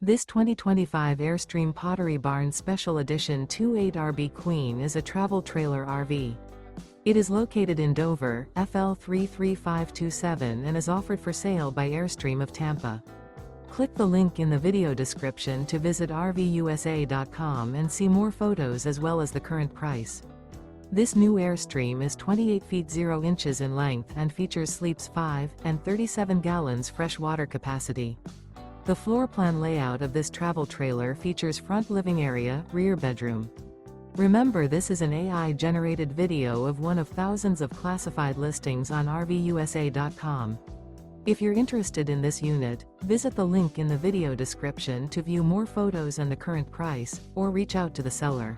This 2025 Airstream Pottery Barn Special Edition 28RB Queen is a travel trailer RV. It is located in Dover, FL 33527 and is offered for sale by Airstream of Tampa. Click the link in the video description to visit RVUSA.com and see more photos as well as the current price. This new Airstream is 28 feet 0 inches in length and features sleeps 5 and 37 gallons fresh water capacity. The floor plan layout of this travel trailer features front living area, rear bedroom. Remember, this is an AI-generated video of one of thousands of classified listings on RVUSA.com. If you're interested in this unit, visit the link in the video description to view more photos and the current price, or reach out to the seller.